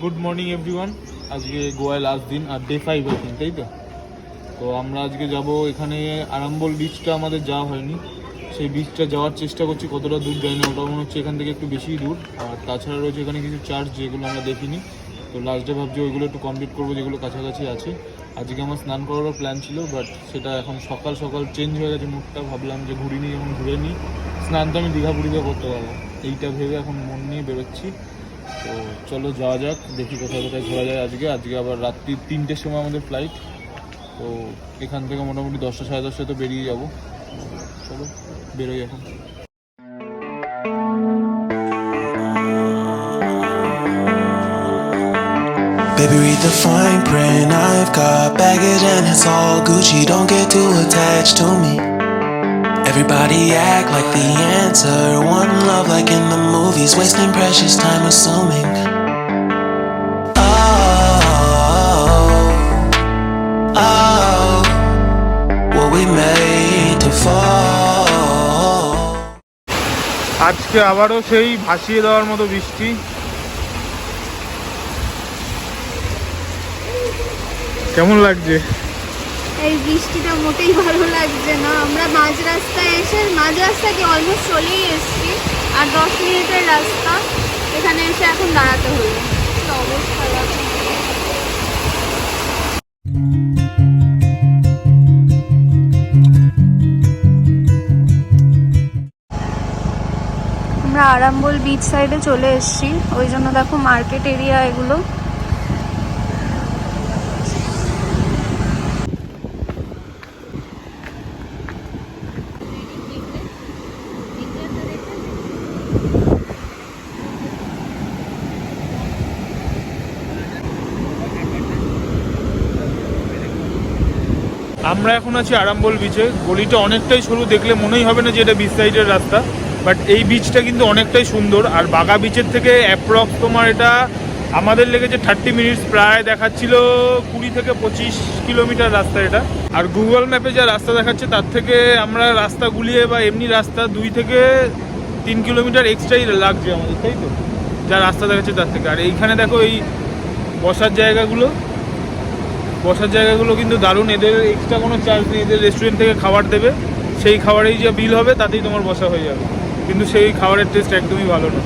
Good morning everyone. আজকে গোয়ায় last দিন আর ডে 5 আই থিঙ্ক, তাই তো? তো আমরা আজকে যাব এখানে আরাম্বল বিচটা আমাদের যাওয়া হয়নি, সেই বিচটা যাওয়ার চেষ্টা করছি। কতটা দূর যাই না, ওটা মনে হচ্ছে এখান থেকে একটু বেশি দূর। আর তাছাড়া রয়েছে এখানে কিছু চার্চ যেগুলো আমরা দেখিনি, তো লাস্ট ডে ভাবছি ওইগুলো একটু কমপ্লিট করবো যেগুলো কাছাকাছি আছে। আজকে আমার স্নান করারও প্ল্যান ছিল, বাট সেটা এখন সকাল সকাল চেঞ্জ হয়ে গেছে মুডটা। ভাবলাম যে ঘুরিনি, এখন ঘুরে নিই, স্নান তো আমি দীঘা পুরীতে করতে পারবো, এইটা ভেবে এখন মন নিয়ে বেরোচ্ছি। তো চলো যাওয়া যাক, দেখি কোথায় কোথায় ঘোরা যায়। আজকে আবার রাত্রি 3টের সময় আমাদের ফ্লাইট, তো এখান থেকে মোটামুটি 10টা সাড়ে 10টায় তো বেরিয়ে যাবো। চলো বেরোই এখন। Baby, read the fine print. I've got baggage and it's all Gucci. Don't get too attached to me. Everybody act like the answer. One love like in the movies. Wasting precious time assuming. Oh, what we made to fall. আজকে আবারও সেই ভাসিয়ে দেওয়ার মতো বৃষ্টি। কেমন লাগছে? এই বৃষ্টিটা মোটেই ভালো লাগছে না। আমরা মাঝ রাস্তাকে অলমোস্ট চলেই এসেছি, আর 10 মিনিটের রাস্তা। এখানে এসে এখন দাঁড়াতে হলো, কি অবস্থা লাগছে। আমরা আরাম্বল বিচ সাইডে চলে এসেছি, ওই জন্য দেখো মার্কেট এরিয়া এগুলো। আমরা এখন আছি আরাম্বল বিচে। গলিটা অনেকটাই সরু, দেখলে মনেই হবে না যে এটা বিচ সাইডের রাস্তা, বাট এই বিচটা কিন্তু অনেকটাই সুন্দর। আর বাগা বিচের থেকে অ্যাপ্রক্স তোমার এটা আমাদের লেগেছে 30 মিনিটস, প্রায় দেখাচ্ছিল 20 থেকে 25 কিলোমিটার রাস্তা এটা। আর গুগল ম্যাপে যা রাস্তা দেখাচ্ছে তার থেকে আমরা রাস্তা গুলিয়ে বা এমনি রাস্তা 2 থেকে 3 কিলোমিটার এক্সট্রাই লাগছে আমাদের, তাই তো? যা রাস্তা দেখাচ্ছে তার থেকে। আর এইখানে দেখো এই বসার জায়গাগুলো কিন্তু দারুণ। এদের এক্সট্রা কোনো চার্জ নেই, এদের রেস্টুরেন্ট থেকে খাবার দেবে, সেই খাবারেই যে বিল হবে তাতেই তোমার বসা হয়ে যাবে, কিন্তু সেই খাবারের টেস্ট একদমই ভালো না।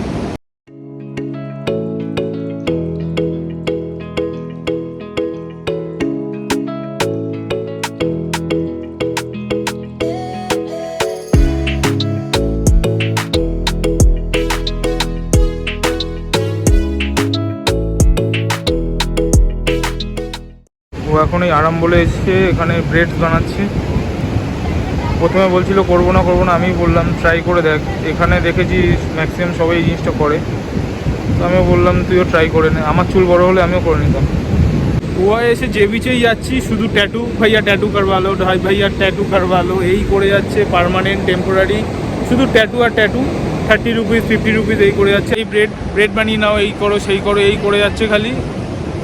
ও এখন এই আরাম্বলে এসে এখানে ব্রেড বানাচ্ছে। প্রথমে বলছিল করবো না, আমি বললাম ট্রাই করে দেখ। এখানে দেখেছি ম্যাক্সিমাম সবাই এই জিনিসটা করে, তো আমিও বললাম তুইও ট্রাই করে নে। আমার চুল বড় হলে আমিও করে নিতাম। গোয়ায় এসে যে বিচেই যাচ্ছি শুধু ট্যাটু, ভাইয়া ট্যাটু করবালো, ভাইয়া ট্যাটু করবালো, এই করে যাচ্ছে। পার্মানেন্ট, টেম্পোরারি, শুধু ট্যাটু আর ট্যাটু। 30 রুপিস 50 রুপিস এই করে যাচ্ছে। এই ব্রেড বানিয়ে নাও, এই করো সেই করো, এই করে যাচ্ছে খালি।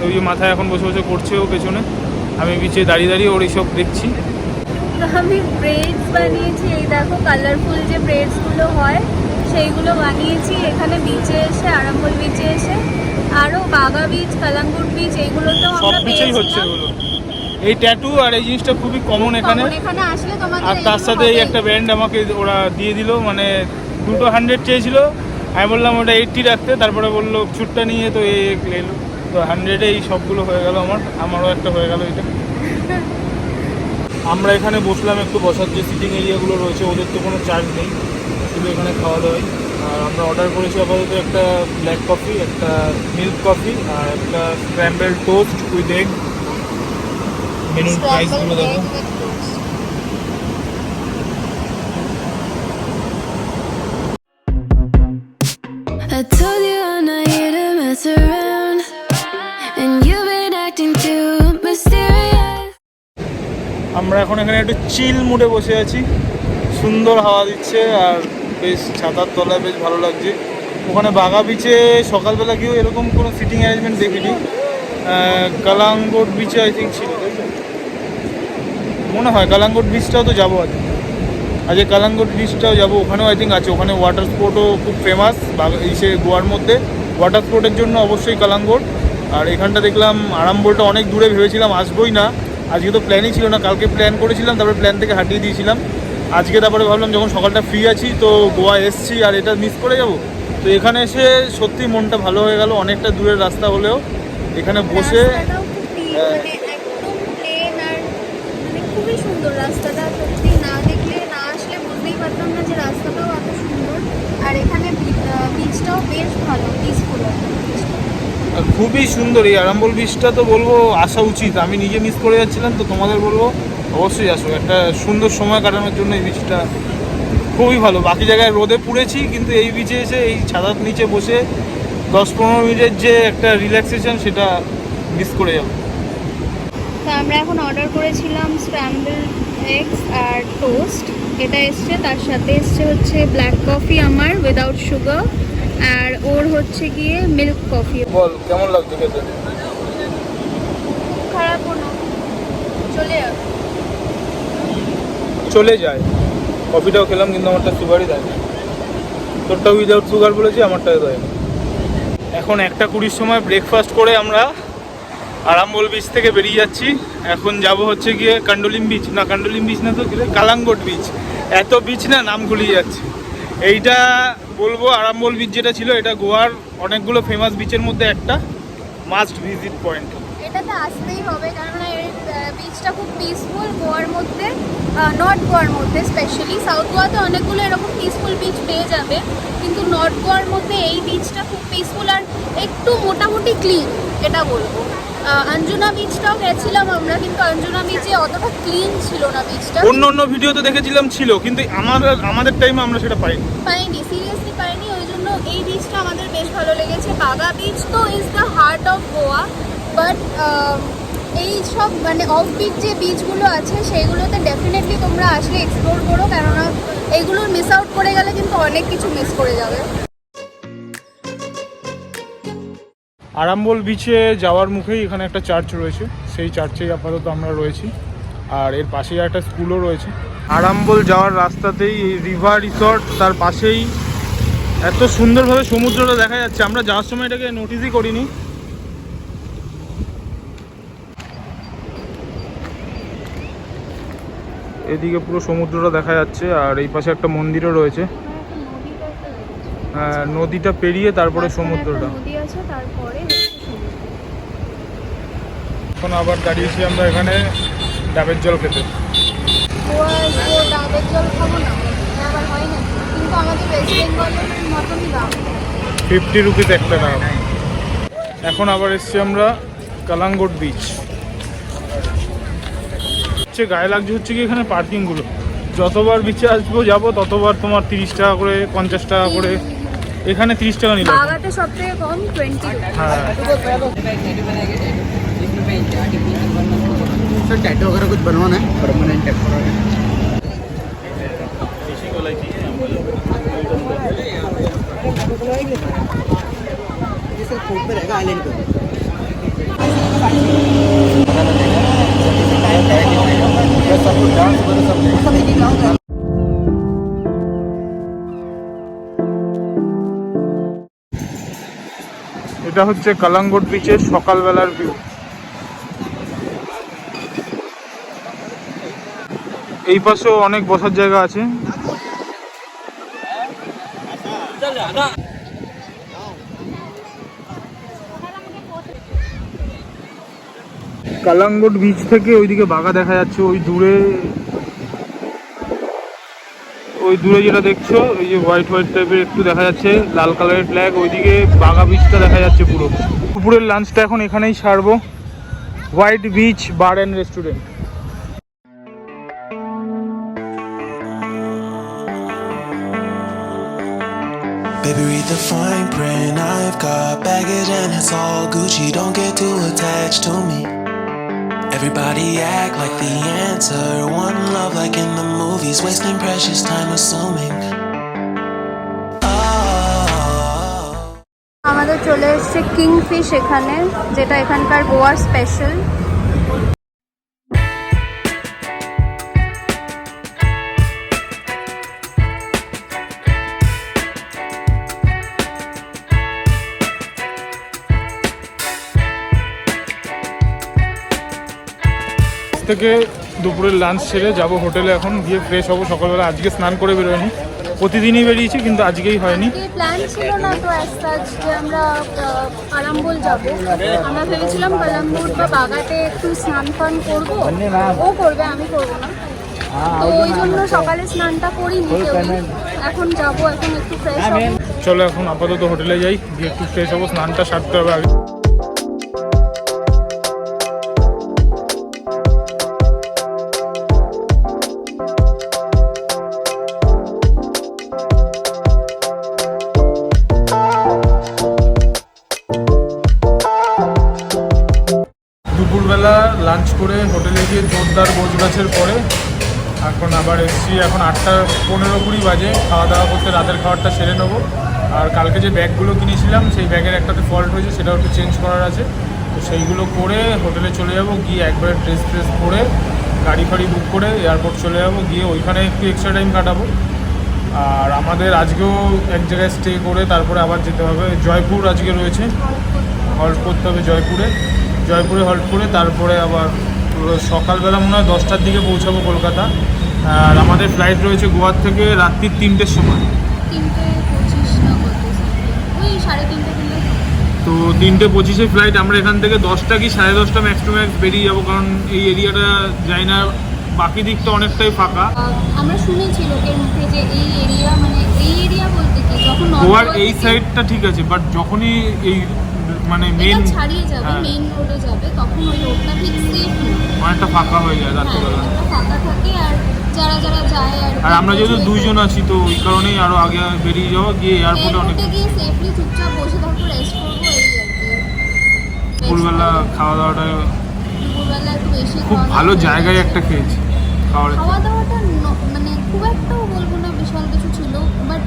ওই যে মাথায় এখন বসে বসে করছে ও পেছনে, আমি বিচে দাঁড়িয়ে ওর এইসব দেখছি। আমি ব্রেডস বানিয়েছি, এই দেখো কালারফুল যে ব্রেডসগুলো হয় সেইগুলো বানিয়েছি এখানে বিচে এসে, আরাম্বল বিচে এসে। আরও বাগা বিচ, কালাঙ্গুর বিচ, এইগুলোতেও আমরা সবকিছুই হচ্ছে এগুলো। এই ট্যাটু আর এই জিনিসটা খুবই কমন এখানে আসলে তোমাদের। আর তার সাথে এই একটা ব্যান্ড আমাকে ওরা দিয়ে দিল, মানে দুটো 100 চেয়েছিল, আমি বললাম ওটা 80 রাখতে, তারপরে বললো ছুটটা নিয়ে তো এই এলো, তো 100-এ এই সবগুলো হয়ে গেল। আমারও একটা হয়ে গেল এটা। আমরা এখানে বসলাম, একটু বসার যে সিটিং এরিয়াগুলো রয়েছে ওদের তো কোনো চার্জ নেই, শুধু এখানে খাওয়া দাওয়াই। আর আমরা অর্ডার করেছি আপাতত একটা ব্ল্যাক কফি, একটা মিল্ক কফি আর একটা স্ক্র্যাম্বল টোস্ট উইথ এগ। মেনুর প্রাইসগুলো দেখো। I told you I'm not here to mess around, and you've been acting too mysterious. আমরা এখন এখানে একটু চিল মুডে বসে আছি, সুন্দর হাওয়া দিচ্ছে আর বেশ ছাতার তলায় বেশ ভালো লাগছে। ওখানে বাগা বিচে সকালবেলা গিয়েও এরকম কোনো সিটিং অ্যারেঞ্জমেন্ট দেখিনি। কালাঙ্গোট বিচে আই থিঙ্ক ছিল, তাই তো? মনে হয় কালাঙ্গোট বিচটাও তো যাবো আজকে কালাঙ্গোট বিচটাও যাবো, ওখানেও আই থিঙ্ক আছে। ওখানে ওয়াটার স্পোর্টও খুব ফেমাস গোয়ার মধ্যে। ওয়াটার স্পোর্টের জন্য অবশ্যই কালাঙ্গোট। আর এখানটা দেখলাম আরামবোলটা অনেক দূরে, ভেবেছিলাম আসবোই না, আজকে তো প্ল্যানই ছিল না, কালকে প্ল্যান করেছিলাম, তারপরে প্ল্যান থেকে হাটিয়ে দিয়েছিলাম। আজকে তারপরে ভাবলাম যখন সকালটা ফ্রি আছি তো গোয়া এসছি আর এটা মিস করে যাব, তো এখানে এসে সত্যি মনটা ভালো হয়ে গেল। অনেকটা দূরের রাস্তা হলেও এখানে বসে খুবই সুন্দর রাস্তাটা, সত্যি না দেখলে না আসলে বুঝতেই পারতাম না যে রাস্তাটাও এত সুন্দর। আর এখানে বিচটাও বেশ ভালো, পিসফুল। খুবই সুন্দর এই আরামবোল বিচটা, তো বলবো আসা উচিত। আমি নিজে মিস করে যাচ্ছিলাম, তো তোমাদের বলবো অবশ্যই আসো, একটা সুন্দর সময় কাটানোর জন্য এই বিচটা খুবই ভালো। বাকি জায়গায় রোদে পুড়েছি, কিন্তু এই বিচে এসে এই ছাতার নিচে বসে 10-15 মিনিটের যে একটা রিল্যাক্সেশন সেটা মিস করে যাবো। তো আমরা এখন অর্ডার করেছিলাম স্ক্র্যাম্বল এগস আর টোস্ট, এটা এসছে, তার সাথে এসছে হচ্ছে ব্ল্যাক কফি আমার উইদাউট সুগার, আর ওর হচ্ছে গিয়ে মিল্ক কফি। বল কেমন লাগছে খেতে? খারাপও না, চলে যায়। কফিটাও খেলাম কিন্তু আমারটা সুগারই দেয় না, তোরটা উইদাউট সুগার বলেছি, আমারটাও দেয় না। এখন 1:20 সময় ব্রেকফাস্ট করে আমরা আরামবোল বিচ থেকে বেরিয়ে যাচ্ছি। এখন যাব হচ্ছে গিয়ে কান্ডোলিম বিচ, না কান্ডোলিম বিচ না তো কালাঙ্গট বিচ, এত বিচ না নাম গুলিয়ে যাচ্ছে। এইটা বলবো আরামবোল বিচ যেটা ছিল, এটা গোয়ার অনেকগুলো ফেমাস বিচের মধ্যে একটা মাস্ট ভিজিট পয়েন্ট। এটাতে আসতেই হবে, কারণ এই বিচটা খুব পিসফুল গোয়ার মধ্যে, নর্থ গোয়ার মধ্যে স্পেশালি। সাউথ গোয়াতে অনেকগুলো এরকম পিসফুল বিচ পেয়ে যাবে, কিন্তু নর্থ গোয়ার মধ্যে এই বিচটা খুব পিসফুল আর একটু মোটামুটি ক্লিন, এটা বলবো। আঞ্জুনা বিচটাও গেছিলাম আমরা, কিন্তু আঞ্জুনা বিচে অতটা ক্লিন ছিল না বিচটা। অন্য ভিডিওতে দেখেছিলাম ছিল, কিন্তু আমাদের টাইমে আমরা সেটা পাইনি, সিরিয়াসলি পাইনি। ওই জন্য এই বিচটা আমাদের বেশ ভালো লেগেছে। বাগা বিচ তো is the heart of Goa, but এই সব মানে অফ বিচ যে বিচগুলো আছে সেইগুলোতে ডেফিনেটলি তোমরা আসলে এক্সপ্লোর করো, কেননা এইগুলো মিস আউট করে গেলে কিন্তু অনেক কিছু মিস করে যাবে। আরামবোল বিচে যাওয়ার মুখেই এখানে একটা চার্চ রয়েছে, সেই চার্চেই আপাতত আমরা রয়েছি, আর এর পাশেই একটা স্কুলও রয়েছে। আরামবোল যাওয়ার রাস্তাতেই এই রিভার রিসর্ট, তার পাশেই এত সুন্দরভাবে সমুদ্রটা দেখা যাচ্ছে। আমরা যাওয়ার সময় এটাকে নোটিসই করিনি। এদিকে পুরো সমুদ্রটা দেখা যাচ্ছে, আর এই পাশে একটা মন্দিরও রয়েছে। হ্যাঁ, নদীটা পেরিয়ে তারপরে সমুদ্রটা। এখন আবার দাঁড়িয়েছি আমরা এখানে ডাবের জল খেতে। ডাবের জল খাবো না, আবার হয় না, কিন্তু আমাদের ওয়েস্ট বেঙ্গলের মতনই দাম, 50 রুপিস একটা ডাব। এখন আবার এসছি আমরা কালাঙ্গট বিচ। গায়ে লাগছে হচ্ছে কি এখানে পার্কিংগুলো, যতবার বিচে আসবো যাবো ততবার তোমার 30 টাকা করে 50 টাকা করে, এখানে 30 টাকা নিলাম। বাগাতে সবথেকে কম 20। হ্যাঁ, सर टैटू वगैरह कुछ बनवाना है परमानेंट टेम्पोररी? ये सर कोड पे रहेगा आइलैंड पे। এটা হচ্ছে কালাঙ্গট বিচের সকালবেলার ভিউ। এই পাশেও অনেক বসার জায়গা আছে। কালাঙ্গট বিচ থেকে ওইদিকে বাগা দেখা যাচ্ছে, ওই দূরে যেটা দেখছো, ওই যে হোয়াইট টাইপের একটু দেখা যাচ্ছে লাল কালারের ফ্ল্যাগ, ওইদিকে বাগা বিচটা দেখা যাচ্ছে পুরো। দুপুরের লাঞ্চটা এখন এখানেই সারবো, white beach bar and restaurant. Baby, read the fine print. I've got baggage and it's all Gucci. Don't get too attached to me. Everybody act like the answer. One love like in the movies. Wasting precious time assuming. আমাদের চলে এসছে kingfish এখানে, যেটা এখানকার গোয়ার special. থেকে দুপুরের lunch সেরে যাব হোটেলে, এখন গিয়ে ফ্রেশ হবো সকালবেলা। আজকে স্নান করে বেরোয়নি, প্রতিদিনই বেরিয়েছি কিন্তু আজকেই হয়নি। প্ল্যান ছিল না তো যে আমরা আরামবোল যাব। আমরা ভেবেছিলাম কলাম্বুর বা বাগাতে একটু স্নান ফান করবো, ও করবে, আমি করবো না। তো ওই জন্য সকালে স্নানটা করিনি কেউ। এখন যাবো, এখন একটু ফ্রেশ হবো। চলো এখন আপাতত হোটেলে যাই, গিয়ে একটু ফ্রেশ হবো, স্নানটা সারতে হবে আগে। দুপুরবেলা লাঞ্চ করে হোটেলে গিয়ে জোরদার গোছগাছের পরে এখন আবার এসেছি। এখন 8:15-20 বাজে, খাওয়া দাওয়া করতে রাতের খাবারটা সেরে নেবো। আর কালকে যে ব্যাগগুলো কিনেছিলাম সেই ব্যাগের একটাতে ফল্ট হয়েছে, সেটাও একটু চেঞ্জ করার আছে। তো সেইগুলো করে হোটেলে চলে যাব, গিয়ে একবারে ড্রেস পরে গাড়ি ফাড়ি বুক করে এয়ারপোর্ট চলে যাব, গিয়ে ওইখানে একটু এক্সট্রা টাইম কাটাবো। আর আমাদের আজকেও এক জায়গায় স্টে করে তারপরে আবার যেতে হবে। জয়পুর আজকে রয়েছে, হল্ট করতে হবে জয়পুরে হল্ট করে তারপরে আবার সকালবেলা মনে হয় 10টার দিকে পৌঁছাবো কলকাতা। আর আমাদের ফ্লাইট রয়েছে গোয়ার থেকে রাত্রির 3টের সময়। 3:25 না কত, ওই 3:30 তো 3:25 ফ্লাইট। আমরা এখান থেকে 10টা কি 10:30 ম্যাক্স টু ম্যাক্স বেরিয়ে যাবো, কারণ এই এরিয়াটা যাই না, বাকি দিকটা অনেকটাই ফাঁকা। আমরা শুনেছি লোকের মুখে যে এই এরিয়া, মানে এই এরিয়া বলতে কি যখন গোয়ার এই সাইডটা ঠিক আছে, বাট যখনই এই মানে মেন ছাড়িয়ে যাবে, মেইন রোডে যাবে, তখন ওই রোডটা ঠিক সেফ না, অনেকটা ফাঁকা হয়ে যায় রাত্রিবেলা। ফাঁকা থাকে। আর যারা যায় আর আমরা যেহেতু 2 জন আছি, তো ওই কারণেই আরো আগে বেরিয়ে যাওয়া, গিয়ে এয়ারপোর্টে অনেক গিয়ে সেফলি চুপচাপ বসে থাকবো, রেস্ট করবো, এই আর কি। দুপুরবেলা খাওয়া দাওয়াটা দুপুরবেলা একটু বেশি খুব ভালো জায়গায় একটা খেয়েছি। খাওয়া দাওয়াটা মানে খুব একটাও বলবো না বিশাল কিছু ছিল, বাট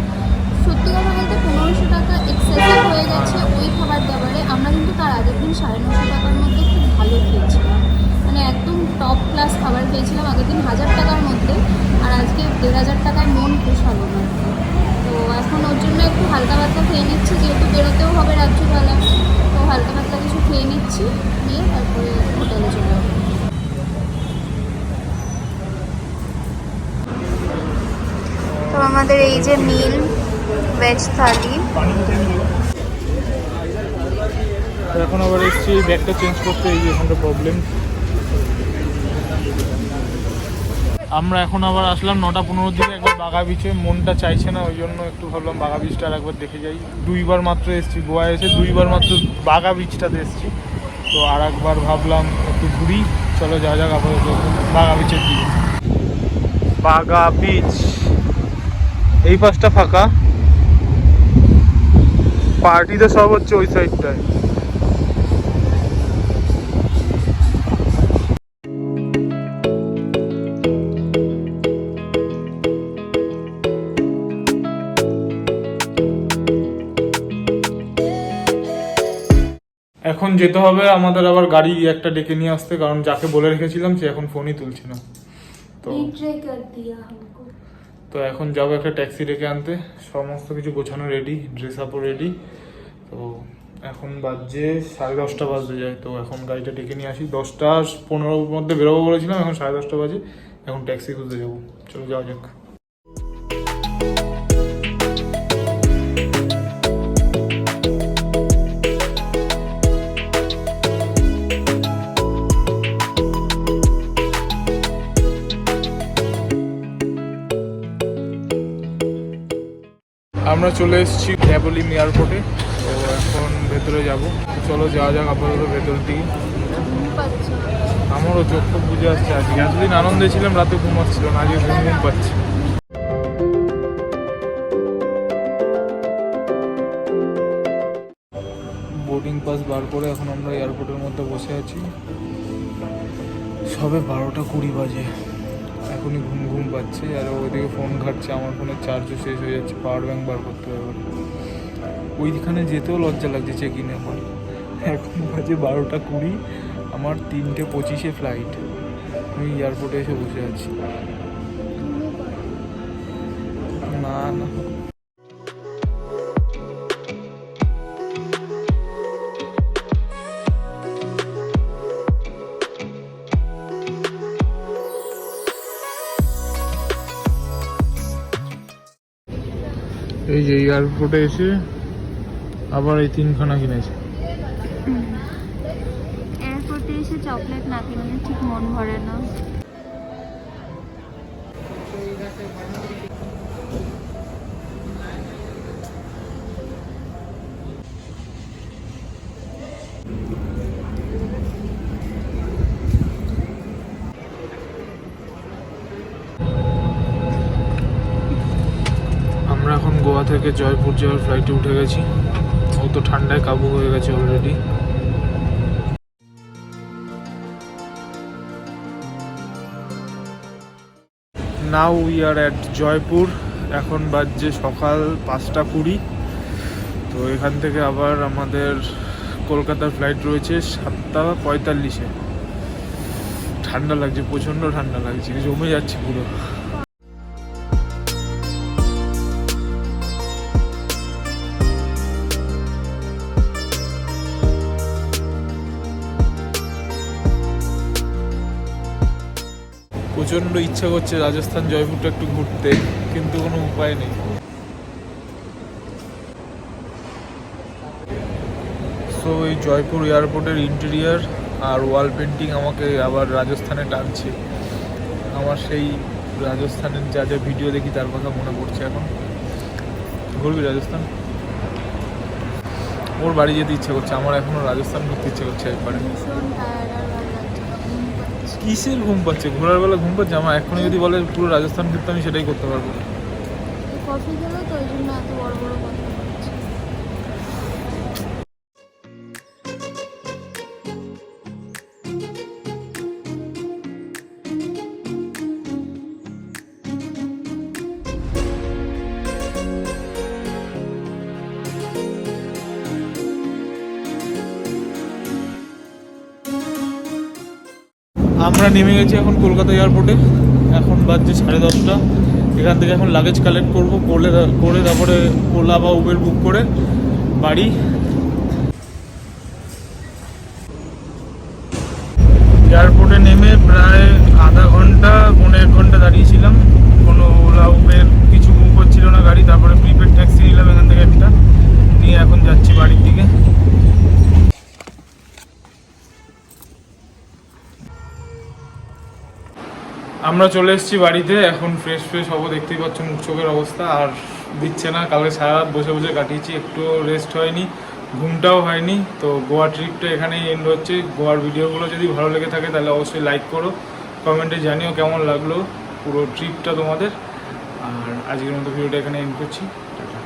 সত্যি কথা বলতে 1500 টাকা এক্সেসিভ হয়ে গেছে ওই খাবার দাবারে। আমরা কিন্তু তার আগের দিন 950 টাকার মধ্যে খুব ভালো খেয়েছিলাম, মানে একদম টপ ক্লাস খাবার খেয়েছিলাম আগের দিন 1000 টাকার মধ্যে। আর আজকে 1500 টাকায় মন পোষালো না। তো এখন ওর জন্য একটু হালকা পাতলা খেয়ে নিচ্ছি, যেহেতু বেরোতেও হবে রাত্রিবেলা, তো হালকা পাতলা কিছু খেয়ে নিচ্ছি, নিয়ে তারপরে হোটেলে চলে যাবো। তো আমাদের এই যে মিল ভেজ থালি, এখন আবার এসেছি ব্যাগটা চেঞ্জ করতে, এই যে এখানটা প্রবলেম। আমরা এখন আবার আসলাম 9:15 দিকে একবার বাঘা বিচে, মনটা চাইছে না, ওই জন্য একটু ভাবলাম বাঘা বিচটা আর একবার দেখে যাই। 2বার মাত্র এসেছি গোয়া, এসে 2বার মাত্র বাঘা বিচটাতে এসেছি, তো আর একবার ভাবলাম একটু ঘুরি। চলো যা যাক আপাতত বাঘা বিচের দিকে। বাঘা বিচ এই পাশটা ফাঁকা, পার্টিতে সব হচ্ছে ওই সাইডটায়। এখন যেতে হবে আমাদের আবার গাড়ি একটা ডেকে নিয়ে আসতে, কারণ যাকে বলে রেখেছিলাম সে এখন ফোনই তুলছে না। তো এখন যাবো একটা ট্যাক্সি ডেকে আনতে, সমস্ত কিছু গোছানো রেডি, ড্রেস আপও রেডি। তো এখন বাজে 10:30 বাজতে যায়, তো এখন গাড়িটা ডেকে নিয়ে আসি। 10:15 মধ্যে বেরোবো বলেছিলাম, এখন 10:30 বাজে, এখন ট্যাক্সি খুঁজতে যাবো। চলো যাওয়া যাক। আমরা চলে এসেছি ক্যাবলিম এয়ারপোর্টে, তো এখন ভেতরে যাব। চলো যাওয়া যাক আপাতত ভেতরের দিকে। আমারও চোখ খুব বুঝে আসছে, আজকে এতদিন আনন্দে ছিলাম, রাতে ঘুম আসছিল না, আজকে ঘুম পাচ্ছি। বোর্ডিং পাস বার করে এখন আমরা এয়ারপোর্টের মধ্যে বসে আছি। সবে 12:20 বাজে, এখনই ঘুম পাচ্ছে। আর ওইদিকে ফোন ঘাটছে, আমার ফোনের চার্জও শেষ হয়ে যাচ্ছে, পাওয়ার ব্যাঙ্ক বার করতে হবে। ওইখানে যেতেও লজ্জা লাগছে চেক ইনে আমার। এখন বাজে 12:20, আমার 3:25 ফ্লাইট। আমি এয়ারপোর্টে এসে বসে আছি। না না, এই যে এয়ারপোর্টে এসে আবার এই 3খানা কিনেছে। এয়ারপোর্টে এসে চকলেট না কিনলে ঠিক মন ভরে না। আমরা এখন গোয়া থেকে জয়পুর যাওয়ার ফ্লাইটে উঠে গেছি। ও তো ঠান্ডায় কাবু হয়ে গেছে already. Now we are at Jaipur. এখন বাজছে সকাল 5টা 20। তো এখান থেকে আবার আমাদের কলকাতার ফ্লাইট রয়েছে 7টা 45-এ। ঠান্ডা লাগছে, প্রচণ্ড ঠান্ডা লাগছে, জমে যাচ্ছে পুরো। প্রচণ্ড ইচ্ছা করছে রাজস্থান জয়পুরটা একটু ঘুরতে, কিন্তু কোনো উপায় নেই। সো এই জয়পুর এয়ারপোর্টের ইন্টেরিয়ার আর ওয়াল পেন্টিং আমাকে আবার রাজস্থানে টানছে। আমার সেই রাজস্থানের যা যা ভিডিও দেখি তার কথা মনে পড়ছে এখন। ঘুরবি রাজস্থান? ওর বাড়ি যেতে ইচ্ছে করছে, আমার এখনও রাজস্থান ঘুরতে ইচ্ছে করছে একবারে। কিসের ঘুম পাচ্ছে? ঘোরার বেলা ঘুম পাচ্ছে? আমার এখনই যদি বলে পুরো রাজস্থান ঘুরতে, আমি সেটাই করতে পারবো। কফি খেলো তো, ওই জন্য এত বড় বড় কথা বলছি। আমরা নেমে গেছি এখন কলকাতা এয়ারপোর্টে। এখন বাজছে 10:30। এখান থেকে এখন লাগেজ কালেক্ট করবো, করে তারপরে ওলা বা উবের বুক করে বাড়ি। এয়ারপোর্টে নেমে প্রায় আধা ঘন্টা 1.5 ঘন্টা দাঁড়িয়েছিলাম। কোনো ওলা উবের কিছু বুক হচ্ছিল না গাড়ি। তারপরে প্রিপেড ট্যাক্সি নিলাম এখান থেকে একটা, নিয়ে এখন যাচ্ছি বাড়ির দিকে। আমরা চলে এসেছি বাড়িতে। এখন ফ্রেশ হবো, দেখতেই পাচ্ছ মুখ চোখের অবস্থা। আর দিচ্ছে না, কালকে সারা রাত বসে বসে কাটিয়েছি, একটু রেস্ট হয়নি, ঘুমটাও হয়নি। তো গোয়া ট্রিপটা এখানেই এন্ড হচ্ছে। গোয়ার ভিডিওগুলো যদি ভালো লেগে থাকে তাহলে অবশ্যই লাইক করো, কমেন্টে জানিও কেমন লাগলো পুরো ট্রিপটা তোমাদের। আর আজকের মতো ভিডিওটা এখানে এন্ড করছি। টাটা।